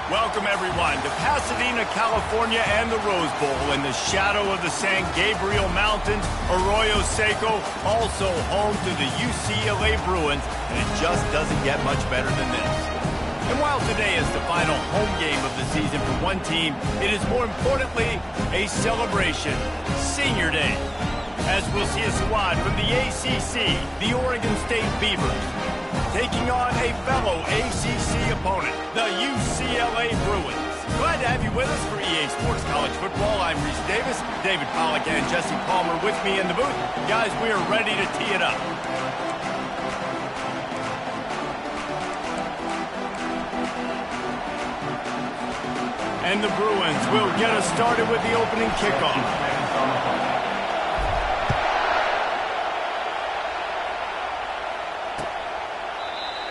Welcome, everyone, to Pasadena, California and the Rose Bowl in the shadow of the San Gabriel Mountains, Arroyo Seco, also home to the UCLA Bruins, and it just doesn't get much better than this. And while today is the final home game of the season for one team, it is more importantly a celebration, Senior Day, as we'll see a squad from the ACC, the Oregon State Beavers, taking on a fellow ACC opponent, the UCLA Bruins. Glad to have you with us for EA Sports College Football. I'm Reese Davis, David Pollack and Jesse Palmer with me in the booth. Guys, we are ready to tee it up. And the Bruins will get us started with the opening kickoff.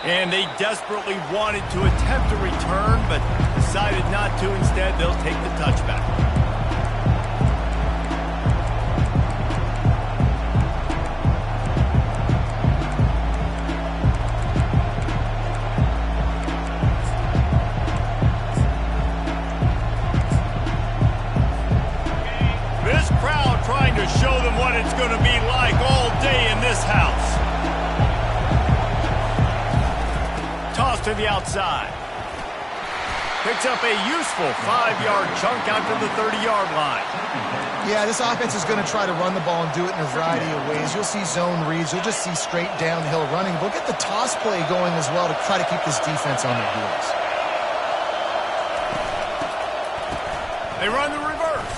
And they desperately wanted to attempt a return, but decided not to. Instead, they'll take the touchback. This crowd trying to show them what it's going to be like all day in this house. Toss to the outside. Picks up a useful 5-yard chunk out to the 30-yard line. Yeah, this offense is going to try to run the ball and do it in a variety of ways. You'll see zone reads. You'll just see straight downhill running. We'll get the toss play going as well to try to keep this defense on their heels. They run the reverse.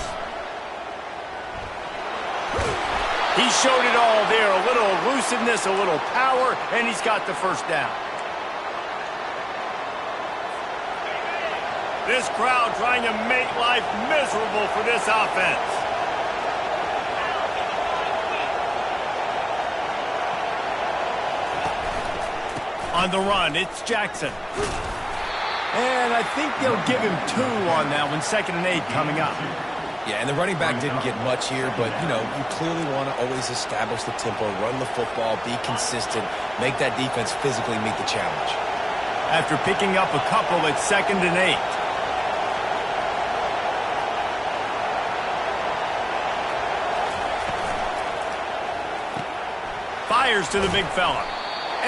He showed it all there. A little elusiveness, a little power, and he's got the first down. This crowd trying to make life miserable for this offense. On the run, it's Jackson. And I think they'll give him 2 on that one. 2nd and 8 coming up. Yeah, and the running back didn't get much here, but, you know, you clearly want to always establish the tempo, run the football, be consistent, make that defense physically meet the challenge. After picking up a couple, it's 2nd and 8. Fires to the big fella.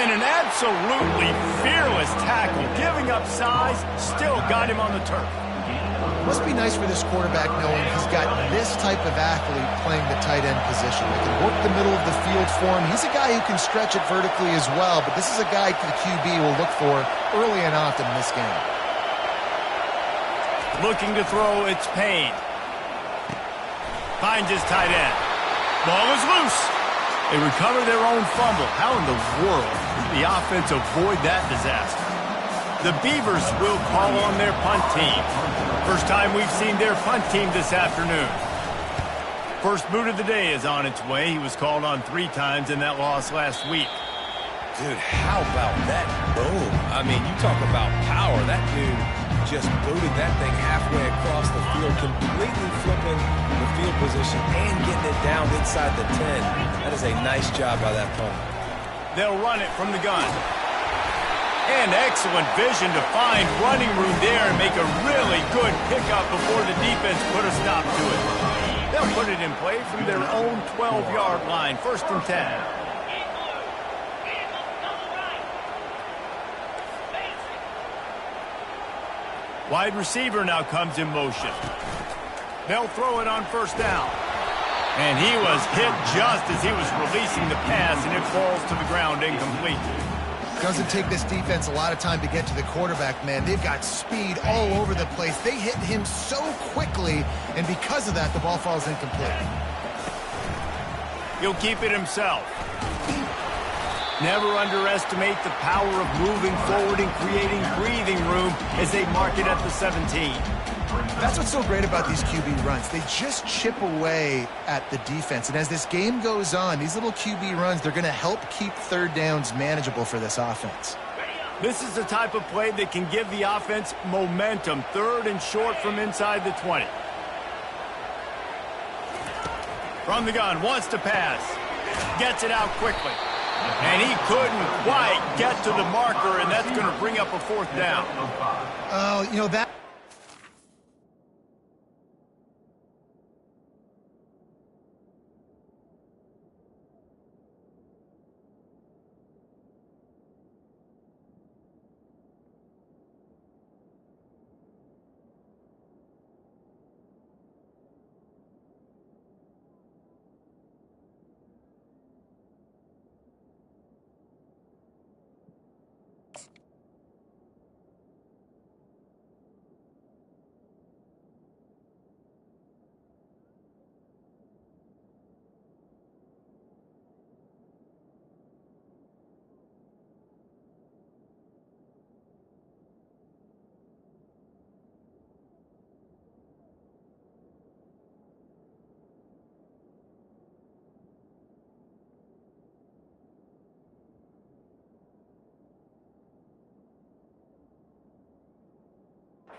And an absolutely fearless tackle. Giving up size, still got him on the turf. Must be nice for this quarterback knowing he's got this type of athlete playing the tight end position. They can work the middle of the field for him. He's a guy who can stretch it vertically as well, but this is a guy the QB will look for early and often in this game. Looking to throw, it's Payne. Finds his tight end. Ball is loose. They recover their own fumble. How in the world did the offense avoid that disaster? The Beavers will call on their punt team. First time we've seen their punt team this afternoon. First boot of the day is on its way. He was called on 3 times in that loss last week. Dude, how about that boom? I mean, you talk about power. That dude just booted that thing halfway across the field, completely flipping the field position and getting it down inside the 10. That is a nice job by that punter. They'll run it from the gun. And excellent vision to find running room there and make a really good pickup before the defense put a stop to it. They'll put it in play from their own 12-yard line, 1st and 10. Wide receiver now comes in motion. They'll throw it on 1st down. And he was hit just as he was releasing the pass, and it falls to the ground incomplete. Doesn't take this defense a lot of time to get to the quarterback, man. They've got speed all over the place. They hit him so quickly, and because of that, the ball falls incomplete. He'll keep it himself. Never underestimate the power of moving forward and creating breathing room as they mark it at the 17. That's what's so great about these QB runs. They just chip away at the defense. And as this game goes on, these little QB runs, they're going to help keep 3rd downs manageable for this offense. This is the type of play that can give the offense momentum. 3rd and short from inside the 20. From the gun, wants to pass. Gets it out quickly. And he couldn't quite get to the marker, and that's going to bring up a 4th down. Oh, you know,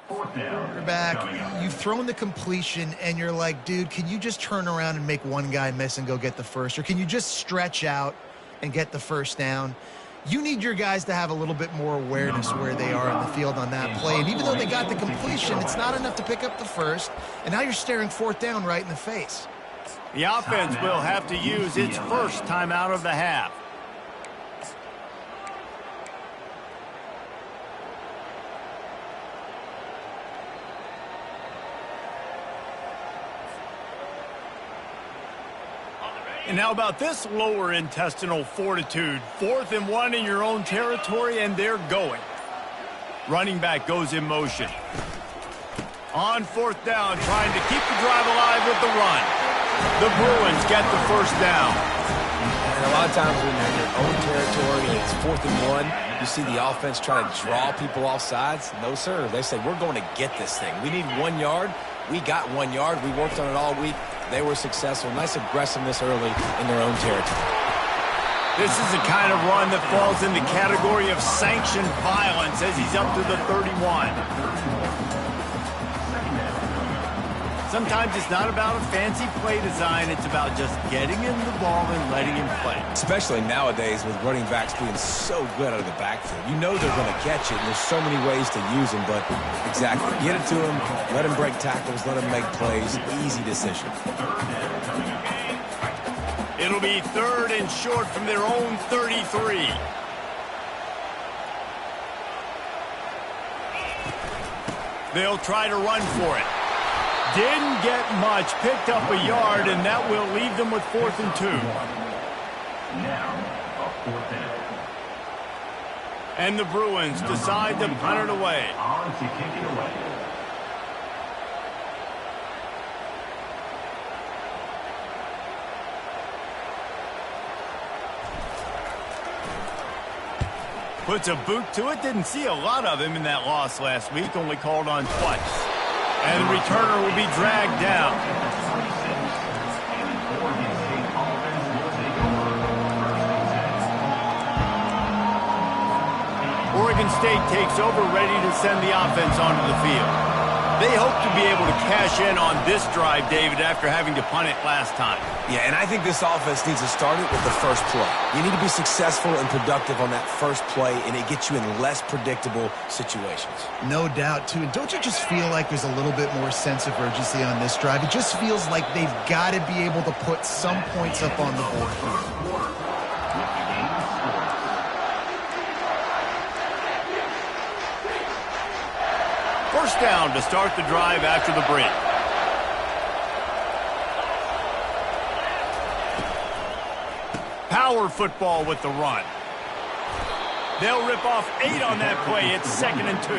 Quarterback, you've thrown the completion, and you're like, dude, can you just turn around and make one guy miss and go get the first? Or can you just stretch out and get the first down? You need your guys to have a little bit more awareness where they are on the field on that play. And even though they got the completion, it's not enough to pick up the first. And now you're staring fourth down right in the face. The offense will have to use its first timeout of the half. And how about this lower intestinal fortitude? 4th and 1 in your own territory, and they're going. Running back goes in motion. On 4th down, trying to keep the drive alive with the run. The Bruins get the first down. And a lot of times when you're in your own territory and it's 4th and 1, you see the offense try to draw people off sides. No, sir. They say, we're going to get this thing. We need 1 yard. We got 1 yard. We worked on it all week. They were successful. Nice aggressiveness early in their own territory. This is the kind of run that falls in the category of sanctioned violence as he's up to the 31. Sometimes it's not about a fancy play design. It's about just getting him the ball and letting him play. Especially nowadays with running backs being so good out of the backfield. You know they're going to catch it, and there's so many ways to use them, but exactly. Get it to him, let him break tackles, let him make plays. Easy decision. It'll be 3rd and short from their own 33. They'll try to run for it. Didn't get much, picked up a yard, and that will leave them with 4th and 2. And the Bruins decide to punt it away. Puts a boot to it. Didn't see a lot of him in that loss last week, only called on twice. And the returner will be dragged down. Oregon State takes over, ready to send the offense onto the field. They hope to be able to cash in on this drive, David, after having to punt it last time. Yeah, and I think this offense needs to start it with the first play. You need to be successful and productive on that first play, and it gets you in less predictable situations. No doubt, too. And don't you just feel like there's a little bit more sense of urgency on this drive? It just feels like they've got to be able to put some points up on the board here. First down to start the drive after the break. Power football with the run. They'll rip off 8 on that play. It's 2nd and 2.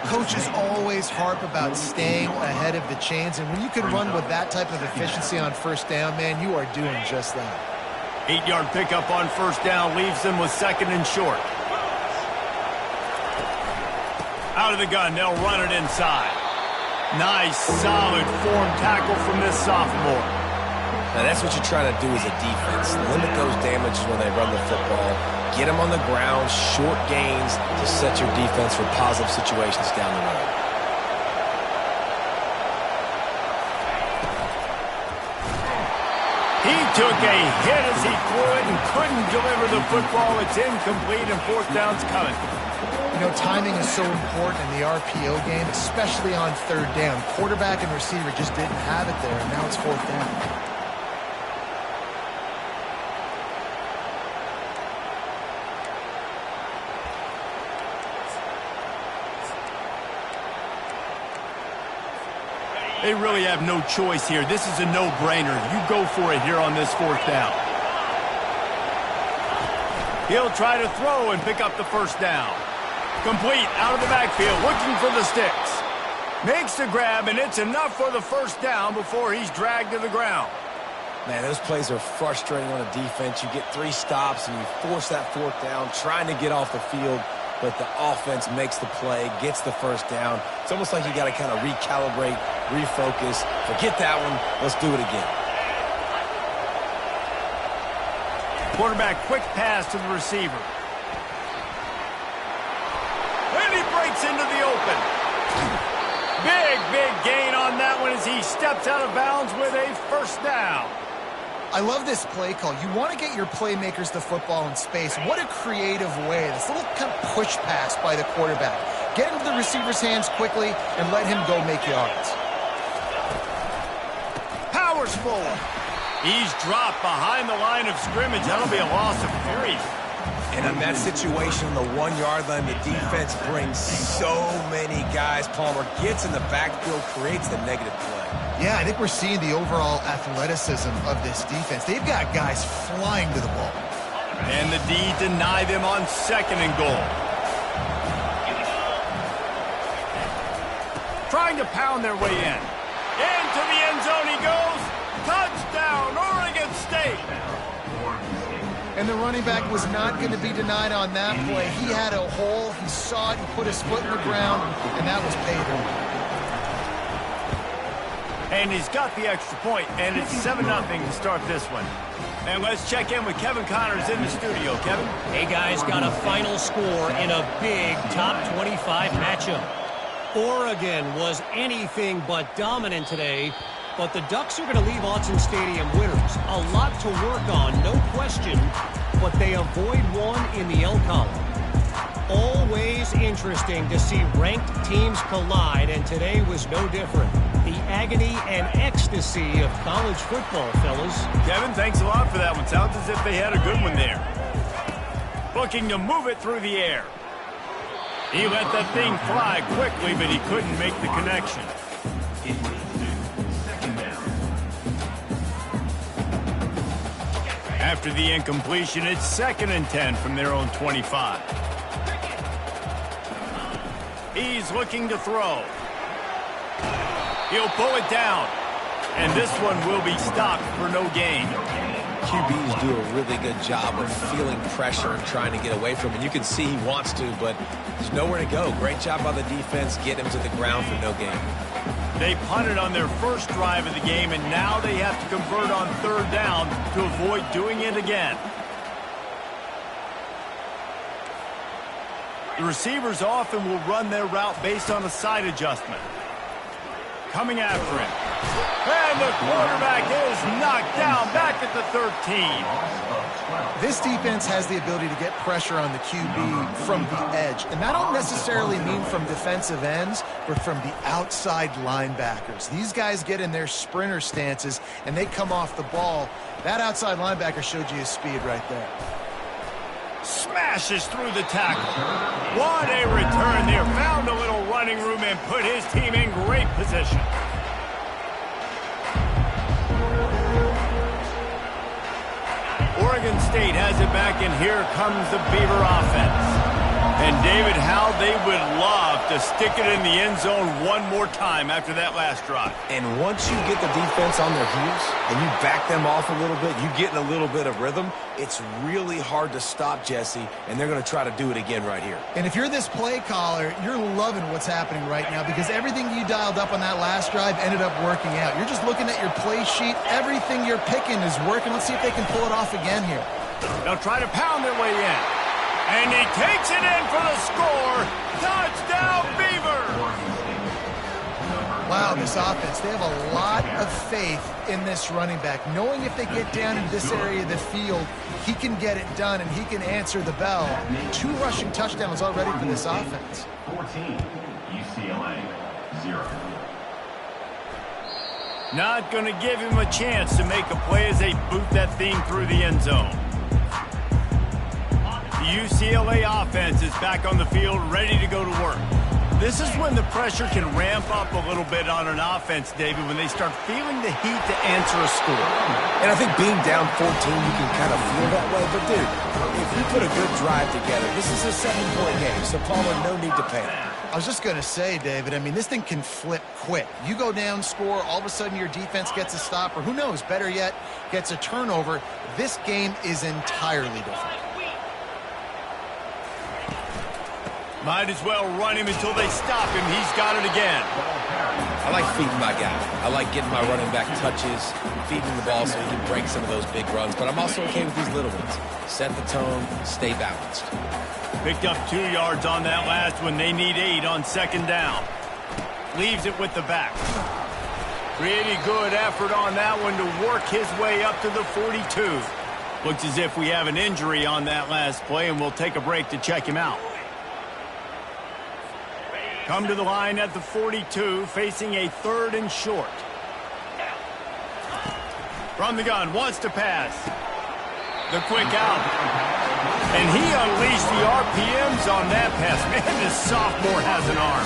Coaches always harp about staying ahead of the chains, and when you can run with that type of efficiency on first down, man, you are doing just that. 8-yard pickup on first down leaves them with 2nd and short. Out of the gun, they'll run it inside. Nice, solid form tackle from this sophomore. Now that's what you're trying to do as a defense. Limit those damages when they run the football. Get them on the ground, short gains to set your defense for positive situations down the road. He took a hit as he threw it and couldn't deliver the football. It's incomplete and 4th down's coming. You know, timing is so important in the RPO game, especially on 3rd down. Quarterback and receiver just didn't have it there, and now it's 4th down. They really have no choice here. This is a no-brainer. You go for it here on this 4th down. He'll try to throw and pick up the first down. Complete out of the backfield, looking for the sticks. Makes the grab, and it's enough for the first down before he's dragged to the ground. Man, those plays are frustrating on a defense. You get 3 stops, and you force that 4th down, trying to get off the field, but the offense makes the play, gets the first down. It's almost like you got to kind of recalibrate, refocus. Forget that one. Let's do it again. Quarterback, quick pass to the receiver. And he breaks into the open. Big gain on that one as he steps out of bounds with a first down. I love this play call. You want to get your playmakers the football in space. What a creative way. This little kind of push pass by the quarterback. Get into the receiver's hands quickly and let him go make yards. Powers forward. He's dropped behind the line of scrimmage. That'll be a loss of 3. And in that situation, the 1-yard line, the defense brings so many guys. Palmer gets in the backfield, creates the negative play. Yeah, I think we're seeing the overall athleticism of this defense. They've got guys flying to the ball. And the D deny them on 2nd and goal. Trying to pound their way in. Into the end zone he goes. Touchdown, Oregon State. And the running back was not going to be denied on that play. He had a hole. He saw it. He put his foot in the ground, and that was paid. And he's got the extra point, and it's 7-0 to start this one. And let's check in with Kevin Connors in the studio. Kevin? Hey, guys, got a final score in a big top 25 matchup. Oregon was anything but dominant today, but the Ducks are going to leave Autzen Stadium winners. A lot to work on, no question, but they avoid one in the L column. Always interesting to see ranked teams collide, and today was no different. The agony and ecstasy of college football, fellas. Kevin, thanks a lot for that one. Sounds as if they had a good one there. Looking to move it through the air. He let that thing fly quickly, but he couldn't make the connection. After the incompletion, it's 2nd and 10 from their own 25. He's looking to throw. He'll pull it down. And this one will be stopped for no gain. QBs do a really good job of feeling pressure and trying to get away from it. You can see he wants to, but there's nowhere to go. Great job by the defense. Get him to the ground for no gain. They punted on their first drive of the game, and now they have to convert on 3rd down to avoid doing it again. The receivers often will run their route based on a side adjustment. Coming after him. And the quarterback is knocked down back at the 13. This defense has the ability to get pressure on the QB from the edge. And that don't necessarily mean from defensive ends, but from the outside linebackers. These guys get in their sprinter stances, and they come off the ball. That outside linebacker showed you his speed right there. Smashes through the tackle. What a return there. Found a little running room and put his team in great position. Oregon State has it back, and here comes the Beaver offense. And David, how they would love to stick it in the end zone one more time after that last drive. And once you get the defense on their heels and you back them off a little bit, you get in a little bit of rhythm, it's really hard to stop, Jesse, and they're going to try to do it again right here. And if you're this play caller, you're loving what's happening right now because everything you dialed up on that last drive ended up working out. You're just looking at your play sheet. Everything you're picking is working. Let's see if they can pull it off again here. They'll try to pound their way in. And he takes it in for the score. Touchdown, Beavers! Wow, this offense, they have a lot of faith in this running back. Knowing if they get down in this area of the field, he can get it done and he can answer the bell. 2 rushing touchdowns already for this offense. 14, UCLA, 0. Not going to give him a chance to make a play as they boot that thing through the end zone. The UCLA offense is back on the field, ready to go to work. This is when the pressure can ramp up a little bit on an offense, David, when they start feeling the heat to answer a score. And I think being down 14, you can kind of feel that way. But, dude, if you put a good drive together, this is a 7-point game, so Palmer, no need to panic. I was just going to say, David, I mean, this thing can flip quick. You go down, score, all of a sudden your defense gets a stop, or who knows, better yet, gets a turnover. This game is entirely different. Might as well run him until they stop him. He's got it again. I like feeding my guy. I like getting my running back touches, feeding the ball so he can break some of those big runs. But I'm also okay with these little ones. Set the tone, stay balanced. Picked up 2 yards on that last one. They need 8 on 2nd down. Leaves it with the back. Pretty good effort on that one to work his way up to the 42. Looks as if we have an injury on that last play, and we'll take a break to check him out. Come to the line at the 42, facing a 3rd and short. From the gun, wants to pass. The quick out. And he unleashed the RPMs on that pass. Man, this sophomore has an arm.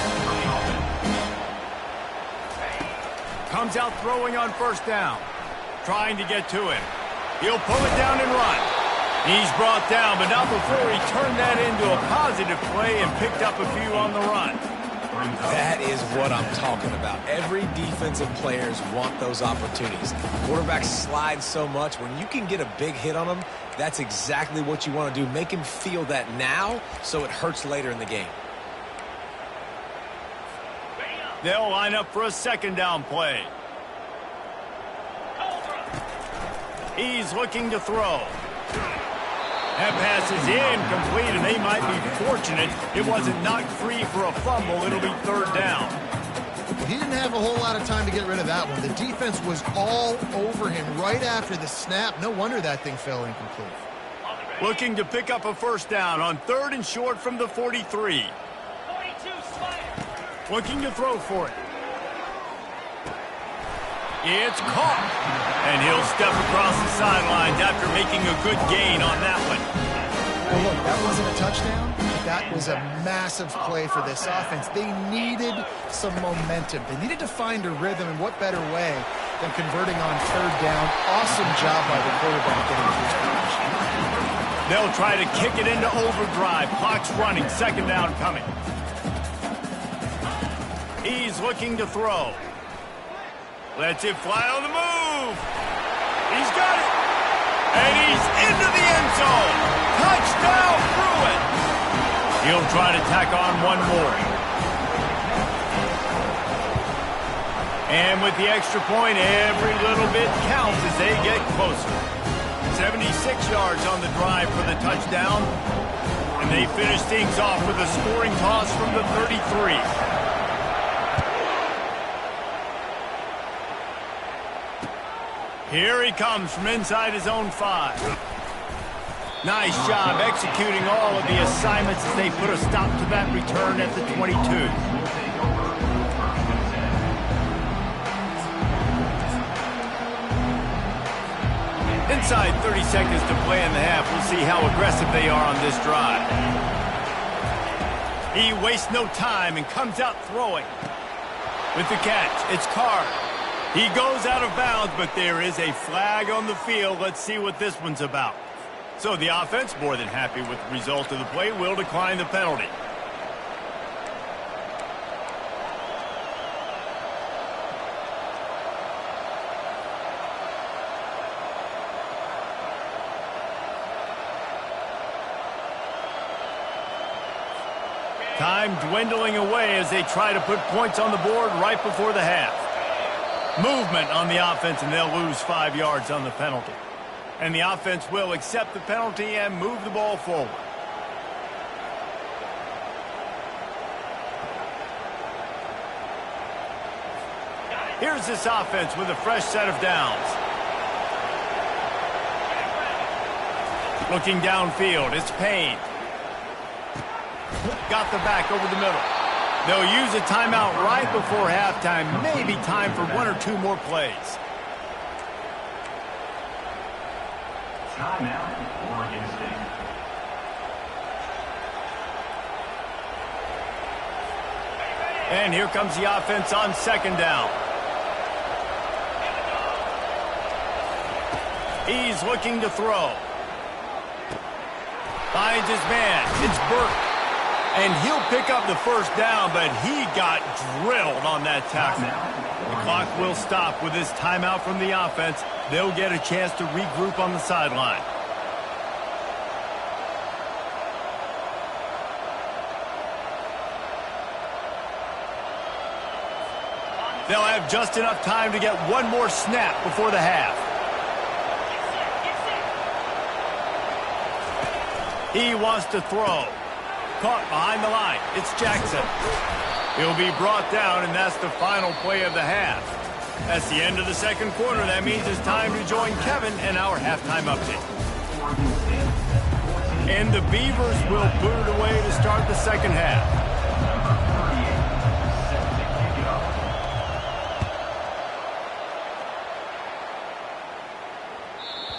Comes out throwing on 1st down. Trying to get to him. He'll pull it down and run. He's brought down, but not before he turned that into a positive play and picked up a few on the run. That is what I'm talking about. Every defensive players want those opportunities. Quarterbacks slide so much. When you can get a big hit on them, that's exactly what you want to do. Make him feel that now so it hurts later in the game. They'll line up for a 2nd down play. He's looking to throw. That pass is incomplete, and they might be fortunate it wasn't knocked free for a fumble. It'll be 3rd down. He didn't have a whole lot of time to get rid of that one. The defense was all over him right after the snap. No wonder that thing fell incomplete. Looking to pick up a 1st down on 3rd and short from the 43. Looking to throw for it. It's caught. And he'll step across the sidelines after making a good gain on that one. Well, look, that wasn't a touchdown. That was a massive play for this offense. They needed some momentum. They needed to find a rhythm, and what better way than converting on 3rd down. Awesome job by the quarterback getting to his position. They'll try to kick it into overdrive. Clock's running. 2nd down coming. He's looking to throw. Lets it fly on the move. He's got it. And he's into the end zone. Touchdown, Bruin. He'll try to tack on one more. And with the extra point, every little bit counts as they get closer. 76 yards on the drive for the touchdown. And they finish things off with a scoring toss from the 33. Here he comes from inside his own 5. Nice job executing all of the assignments as they put a stop to that return at the 22. Inside 30 seconds to play in the half. We'll see how aggressive they are on this drive. He wastes no time and comes out throwing. With the catch, it's Carr. He goes out of bounds, but there is a flag on the field. Let's see what this one's about. So the offense, more than happy with the result of the play, will decline the penalty. Time dwindling away as they try to put points on the board right before the half. Movement on the offense, and they'll lose 5 yards on the penalty. And the offense will accept the penalty and move the ball forward. Here's this offense with a fresh set of downs. Looking downfield, it's Payne. Got the back over the middle. They'll use a timeout right before halftime. Maybe time for 1 or 2 more plays. Timeout, Oregon State. And here comes the offense on 2nd down. He's looking to throw. Finds his man. It's Burke. And he'll pick up the 1st down, but he got drilled on that tackle. The clock will stop with this timeout from the offense. They'll get a chance to regroup on the sideline. They'll have just enough time to get 1 more snap before the half. He wants to throw. Caught behind the line. It's Jackson. He'll be brought down, and that's the final play of the half. That's the end of the second quarter. That means it's time to join Kevin and our halftime update. And the Beavers will boot it away to start the second half.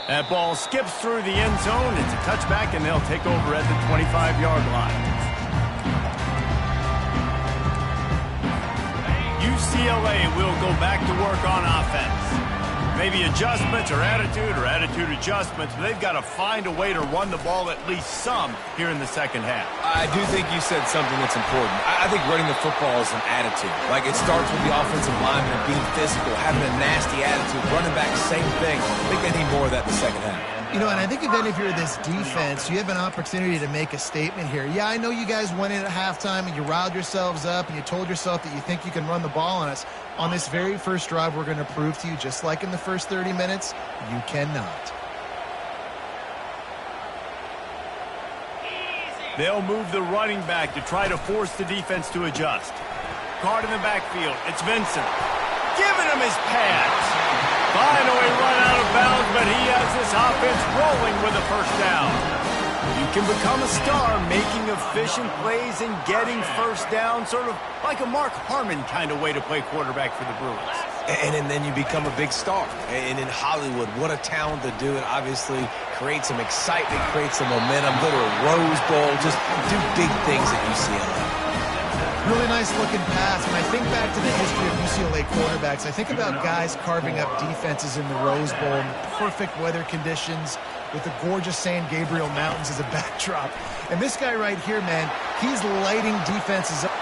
That ball skips through the end zone. It's a touchback, and they'll take over at the 25-yard line. UCLA will go back to work on offense. Maybe adjustments or attitude adjustments, but they've got to find a way to run the ball at least some here in the second half. I do think you said something that's important. I think running the football is an attitude. Like, it starts with the offensive lineman being physical, having a nasty attitude. Running back, same thing. I think they need more of that in the second half. You know, and I think then if you're this defense, you have an opportunity to make a statement here. Yeah, I know you guys went in at halftime and you riled yourselves up and you told yourself that you think you can run the ball on us. On this very first drive, we're going to prove to you, just like in the first 30 minutes, you cannot. They'll move the running back to try to force the defense to adjust. Card in the backfield. It's Vincent. Giving him his pads. Finally run out of bounds, but he has this offense rolling with a first down. You can become a star making efficient plays and getting first down, sort of like a Mark Harmon kind of way to play quarterback for the Bruins. And then you become a big star. And in Hollywood, what a talent to do it. Obviously, create some excitement, create some momentum, go to a Rose Bowl, just do big things at UCLA. Really nice looking pass. When I think back to the history of UCLA quarterbacks, I think about guys carving up defenses in the Rose Bowl in perfect weather conditions with the gorgeous San Gabriel Mountains as a backdrop. And this guy right here, man, he's lighting defenses up.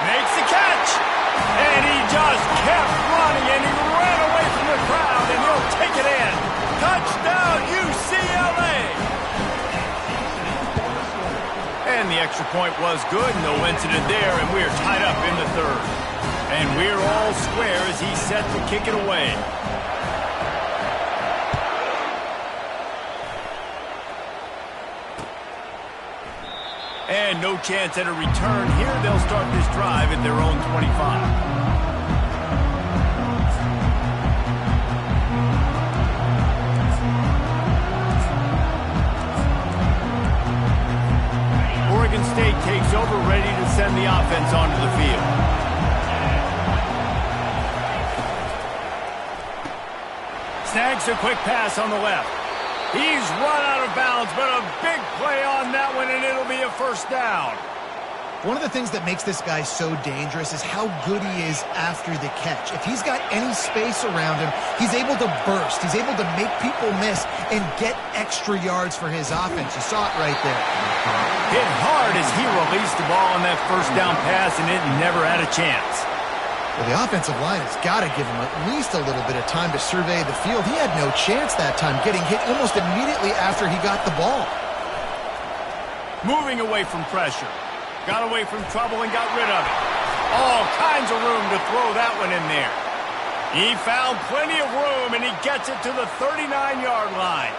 Makes the catch! And he just kept running, and he ran away from the crowd, and he'll take it in. Touchdown, UCLA! And the extra point was good, no incident there, and we're tied up in the third. And we're all square as he's set to kick it away. And no chance at a return here. They'll start this drive at their own 25. Oregon State takes over, ready to send the offense onto the field. Snags a quick pass on the left. He's run out of bounds, but a big play on that one, and it'll be a first down. One of the things that makes this guy so dangerous is how good he is after the catch. If he's got any space around him, he's able to burst. He's able to make people miss and get extra yards for his offense. You saw it right there. Hit hard as he released the ball on that first down pass, and it never had a chance. Well, the offensive line has got to give him at least a little bit of time to survey the field. He had no chance that time, getting hit almost immediately after he got the ball. Moving away from pressure. Got away from trouble and got rid of it. All kinds of room to throw that one in there. He found plenty of room, and he gets it to the 39-yard line.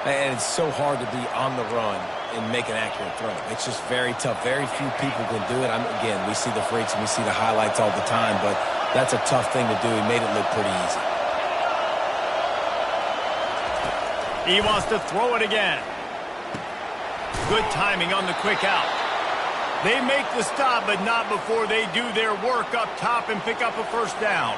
And it's so hard to be on the run and make an accurate throw. It's just very tough. Very few people can do it. Again, we see the freaks and we see the highlights all the time, but that's a tough thing to do. He made it look pretty easy. He wants to throw it again. Good timing on the quick out. They make the stop, but not before they do their work up top and pick up a first down.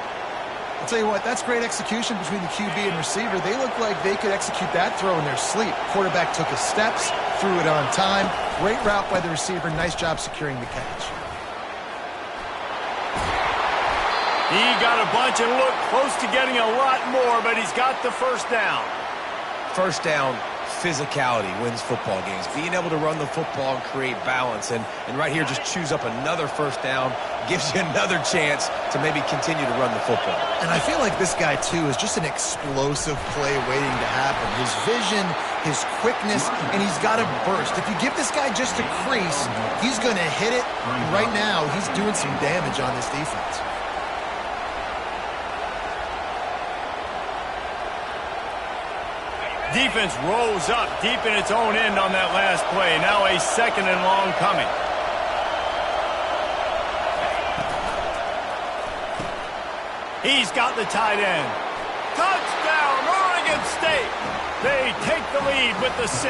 I'll tell you what, that's great execution between the QB and receiver. They look like they could execute that throw in their sleep. Quarterback took his steps, threw it on time. Great route by the receiver. Nice job securing the catch. He got a bunch and looked close to getting a lot more, but he's got the first down. First down, physicality wins football games. Being able to run the football and create balance. And right here, just choose up another first down. Gives you another chance to maybe continue to run the football. And I feel like this guy, too, is just an explosive play waiting to happen. His vision, his quickness, and he's got a burst. If you give this guy just a crease, he's going to hit it. And right now, he's doing some damage on this defense. Defense rolls up deep in its own end on that last play. Now a 2nd and long coming. He's got the tight end. Touchdown, Oregon State. They take the lead with the 6.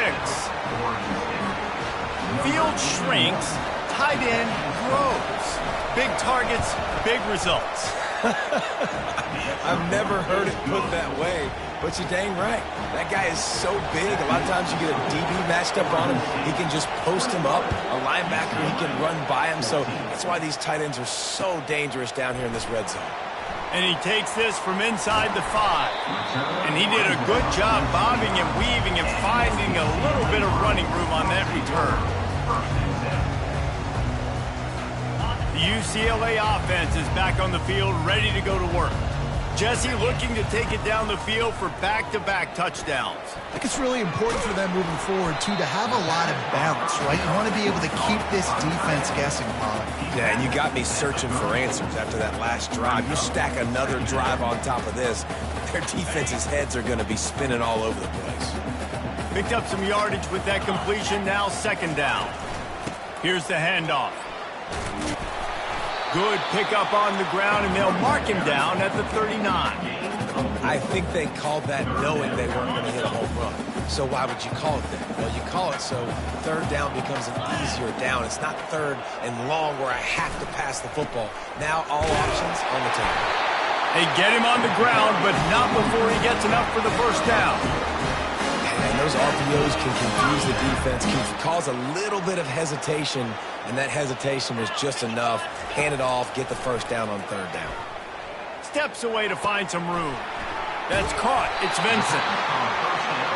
Field shrinks, tight end grows. Big targets, big results. I've never heard it put that way, but you're dang right. That guy is so big. A lot of times you get a DB matched up on him. He can just post him up. A linebacker, he can run by him. So that's why these tight ends are so dangerous down here in this red zone. And he takes this from inside the 5. And he did a good job bobbing and weaving and finding a little bit of running room on that return. The UCLA offense is back on the field, ready to go to work. Jesse looking to take it down the field for back-to-back touchdowns. I think it's really important for them moving forward, too, to have a lot of balance, right? You want to be able to keep this defense guessing, Pollock. Yeah, and you got me searching for answers after that last drive. You stack another drive on top of this, their defense's heads are going to be spinning all over the place. Picked up some yardage with that completion, now 2nd down. Here's the handoff. Good pickup on the ground, and they'll mark him down at the 39. I think they called that knowing they weren't going to hit a home run. So why would you call it that? Well, you call it so 3rd down becomes an easier down. It's not 3rd and long where I have to pass the football. Now all options on the table. They get him on the ground, but not before he gets enough for the 1st down. And those RPOs can confuse the defense, can cause a little bit of hesitation, and that hesitation was just enough. Hand it off, get the 1st down on 3rd down. Steps away to find some room. That's caught. It's Vincent.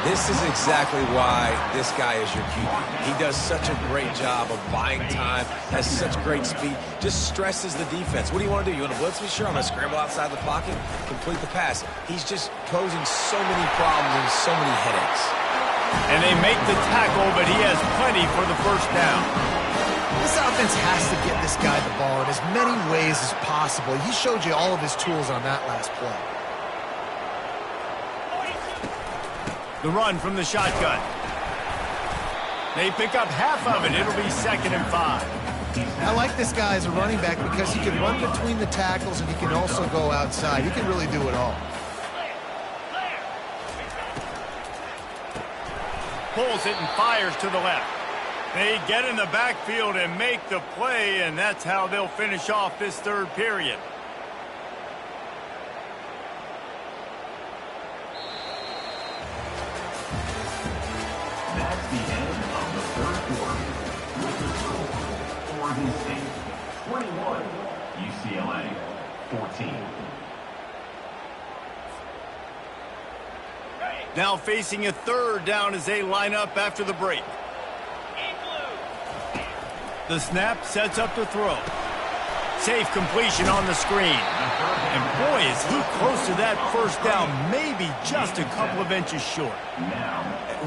This is exactly why this guy is your QB. He does such a great job of buying time, has such great speed, just stresses the defense. What do you want to do? You want to blitz me? Sure, I'm going to scramble outside the pocket, complete the pass. He's just posing so many problems and so many headaches. And they make the tackle, but he has plenty for the 1st down. This offense has to get this guy the ball in as many ways as possible. He showed you all of his tools on that last play. The run from the shotgun. They pick up half of it. It'll be 2nd and 5. I like this guy as a running back because he can run between the tackles and he can also go outside. He can really do it all. Pulls it and fires to the left. They get in the backfield and make the play, and that's how they'll finish off this 3rd period. That's the end of the 3rd quarter. Oregon State 21, UCLA 14. Now facing a 3rd down as they line up after the break. The snap sets up the throw. Safe completion on the screen. And boy, is he close to that 1st down, maybe just a couple of inches short.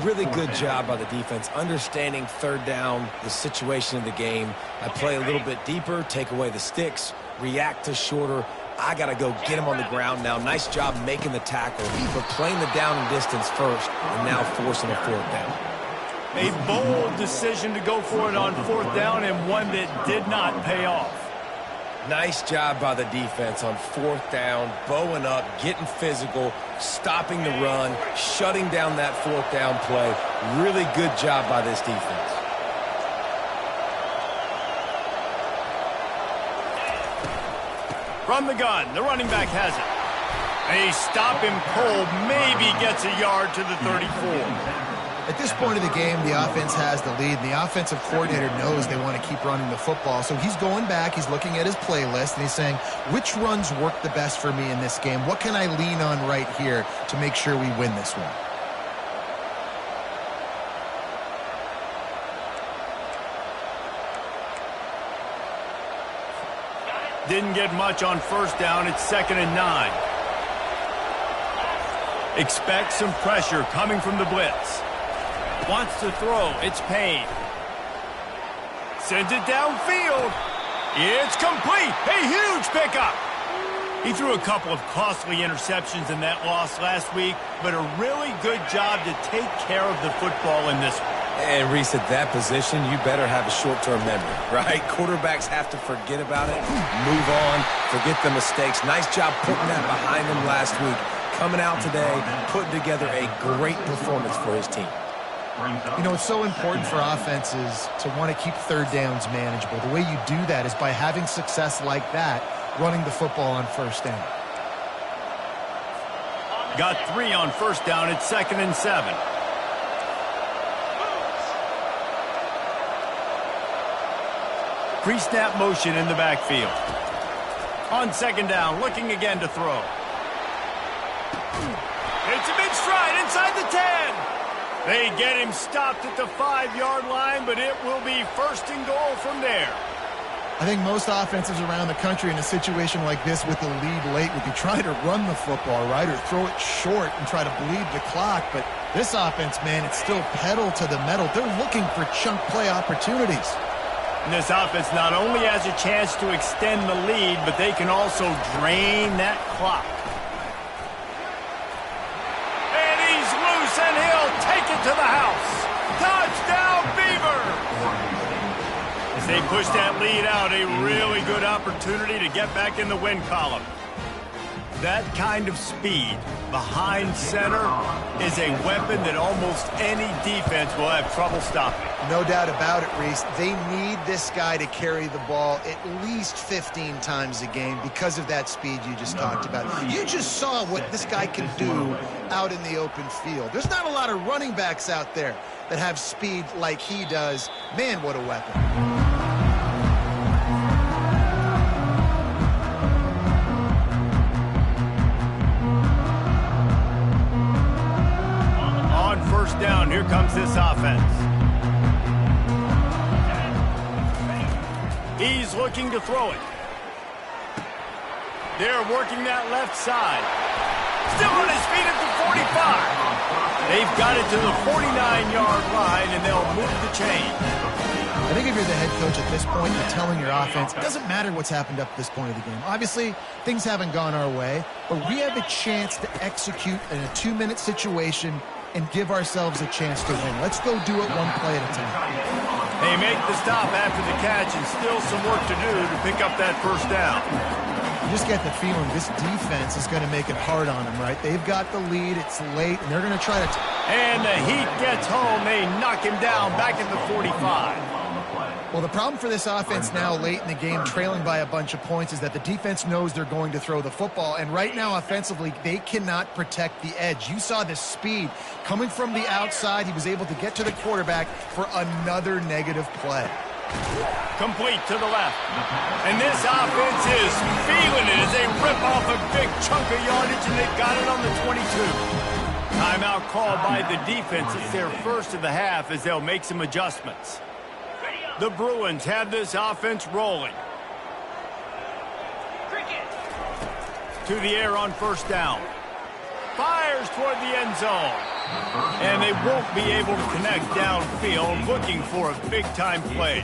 Really good job by the defense, understanding 3rd down, the situation of the game. I play a little bit deeper, take away the sticks, react to shorter. I got to go get him on the ground now. Nice job making the tackle, but playing the down and distance first, and now forcing a 4th down. A bold decision to go for it on 4th down, and one that did not pay off. Nice job by the defense on 4th down, bowing up, getting physical, stopping the run, shutting down that 4th down play. Really good job by this defense. From the gun, the running back has it. They stop him cold, maybe gets a yard to the 34. At this point of the game, the offense has the lead, and the offensive coordinator knows they want to keep running the football. So he's going back, he's looking at his playlist, and he's saying, which runs work the best for me in this game? What can I lean on right here to make sure we win this one? Didn't get much on 1st down. It's 2nd and 9. Expect some pressure coming from the blitz. Wants to throw. It's Payne. Sends it downfield. It's complete. A huge pickup. He threw a couple of costly interceptions in that loss last week, but a really good job to take care of the football in this one. And Reese, at that position, you better have a short-term memory, right? Quarterbacks have to forget about it, move on, forget the mistakes. Nice job putting that behind him last week. Coming out today, putting together a great performance for his team. You know, it's so important for offenses to want to keep third downs manageable. The way you do that is by having success like that, running the football on first down. Got 3 on first down at 2nd and 7. Pre-snap motion in the backfield. On 2nd down, looking again to throw. It's a big stride inside the 10. They get him stopped at the 5-yard line, but it will be 1st and goal from there. I think most offenses around the country in a situation like this with the lead late would be trying to run the football, right, or throw it short and try to bleed the clock. But this offense, man, it's still pedal to the metal. They're looking for chunk play opportunities. And this offense not only has a chance to extend the lead, but they can also drain that clock. And he's loose, and he'll take it to the house. Touchdown, Beaver! As they push that lead out, a really good opportunity to get back in the win column. That kind of speed behind center is a weapon that almost any defense will have trouble stopping. No doubt about it, Reese. They need this guy to carry the ball at least 15 times a game because of that speed you just talked about. You just saw what this guy can do out in the open field. There's not a lot of running backs out there that have speed like he does. Man, what a weapon. Down, here comes this offense. He's looking to throw it. They're working that left side. Still on his feet at the 45. They've got it to the 49-yard line, and they'll move the chain. I think if you're the head coach at this point, you're telling your offense, it doesn't matter what's happened up to this point of the game. Obviously, things haven't gone our way, but we have a chance to execute in a 2-minute situation and give ourselves a chance to win. Let's go do it one play at a time. They make the stop after the catch, and still some work to do to pick up that first down. You just get the feeling this defense is going to make it hard on them, right? They've got the lead, it's late, and they're going to try to... And the heat gets home. They knock him down back at the 45. Well, the problem for this offense now late in the game, trailing by a bunch of points, is that the defense knows they're going to throw the football. And right now, offensively, they cannot protect the edge. You saw the speed coming from the outside. He was able to get to the quarterback for another negative play. Complete to the left. And this offense is feeling it as they rip off a big chunk of yardage, and they've got it on the 22. Timeout called by the defense. It's their first of the half as they'll make some adjustments. The Bruins have this offense rolling. To the air on first down. Fires toward the end zone. And they won't be able to connect downfield, looking for a big-time play.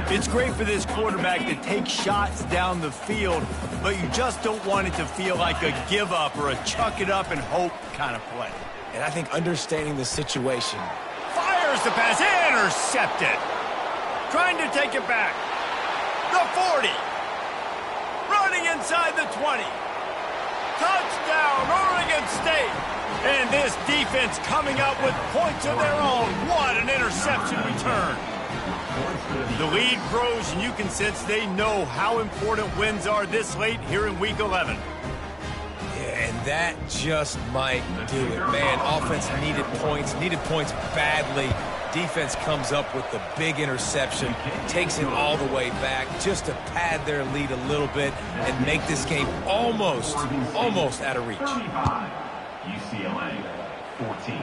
It's great for this quarterback to take shots down the field, but you just don't want it to feel like a give-up or a chuck it up and hope kind of play. And I think understanding the situation. Fires the pass, intercepted. Trying to take it back. The 40. Running inside the 20. Touchdown, Oregon State. And this defense coming up with points of their own. What an interception return. The lead grows, and you can sense they know how important wins are this late here in Week 11. Yeah, and that just might do it. Man, offense needed points badly. Defense comes up with the big interception, takes it all the way back just to pad their lead a little bit and make this game almost out of reach. 35, UCLA, 14.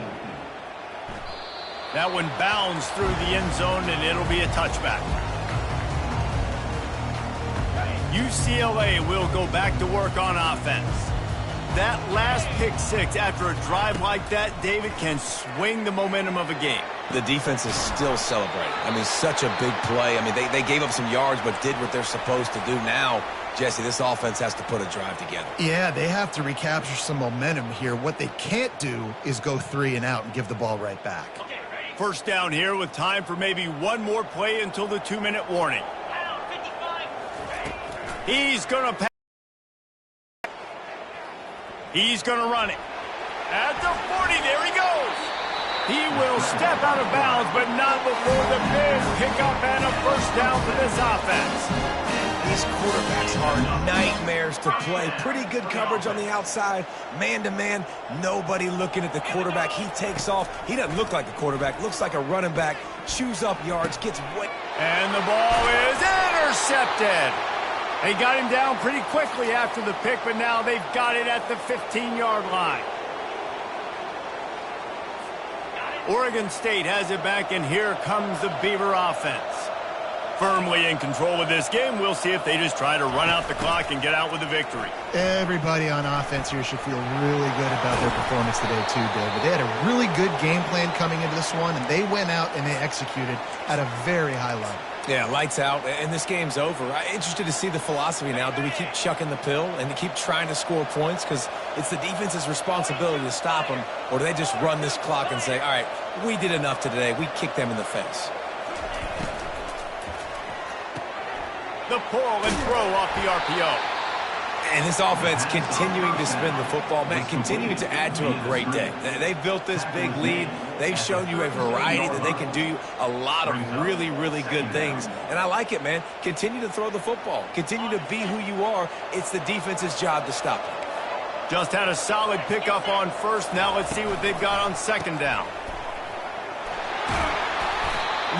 That one bounds through the end zone, and it'll be a touchback. UCLA will go back to work on offense. That last pick six after a drive like that, David, can swing the momentum of a game. The defense is still celebrating. I mean, such a big play. I mean, they gave up some yards but did what they're supposed to do. Now, Jesse, this offense has to put a drive together. Yeah, they have to recapture some momentum here. What they can't do is go 3 and out and give the ball right back. First down here with time for maybe one more play until the 2-minute warning. He's going to pass. He's going to run it. At the 40, there he goes. He will step out of bounds, but not before the big pickup and a first down for this offense. These quarterbacks are nightmares to play. Pretty good coverage on the outside. Man-to-man, nobody looking at the quarterback. He takes off. He doesn't look like a quarterback. Looks like a running back. Chews up yards, gets wet. And the ball is intercepted. They got him down pretty quickly after the pick, but now they've got it at the 15-yard line. Oregon State has it back, and here comes the Beaver offense. Firmly in control of this game. We'll see if they just try to run out the clock and get out with a victory. Everybody on offense here should feel really good about their performance today too, David. They had a really good game plan coming into this one, and they went out and they executed at a very high level. Yeah, lights out, and this game's over. I'm interested to see the philosophy now. Do we keep chucking the pill and keep trying to score points? Because it's the defense's responsibility to stop them. Or do they just run this clock and say, all right, we did enough today. We kicked them in the face. The pull and throw off the RPO. And this offense continuing to spin the football, man, continuing to add to a great day. They've built this big lead. They've shown you a variety that they can do a lot of really, really good things. And I like it, man. Continue to throw the football. Continue to be who you are. It's the defense's job to stop it. Just had a solid pickup on first. Now let's see what they've got on second down.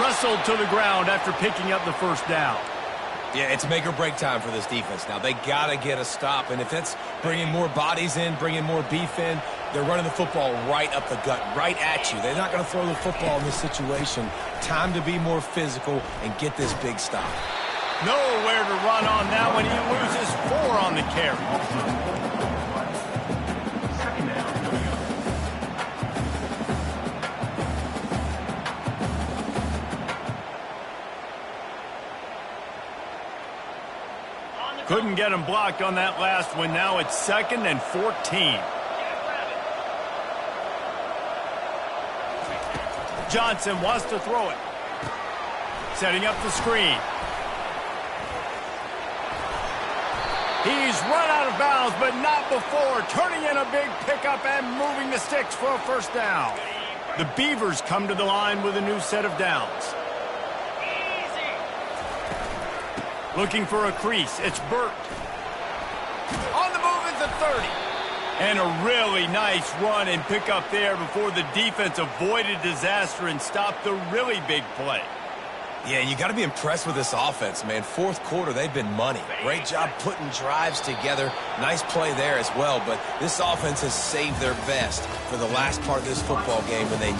Wrestled to the ground after picking up the first down. Yeah, it's make or break time for this defense now. They got to get a stop, and if that's bringing more bodies in, bringing more beef in, they're running the football right up the gut, right at you. They're not going to throw the football in this situation. Time to be more physical and get this big stop. Nowhere to run on that one. He loses 4 on the carry. Couldn't get him blocked on that last one. Now it's 2nd and 14. Johnson wants to throw it. Setting up the screen. He's run out of bounds, but not before. Turning in a big pickup and moving the sticks for a first down. The Beavers come to the line with a new set of downs. Looking for a crease. It's Burt. On the move is the 30. And a really nice run and pick up there before the defense avoided disaster and stopped the really big play. Yeah, you got to be impressed with this offense, man. Fourth quarter, they've been money. Great job putting drives together. Nice play there as well. But this offense has saved their best for the last part of this football game when they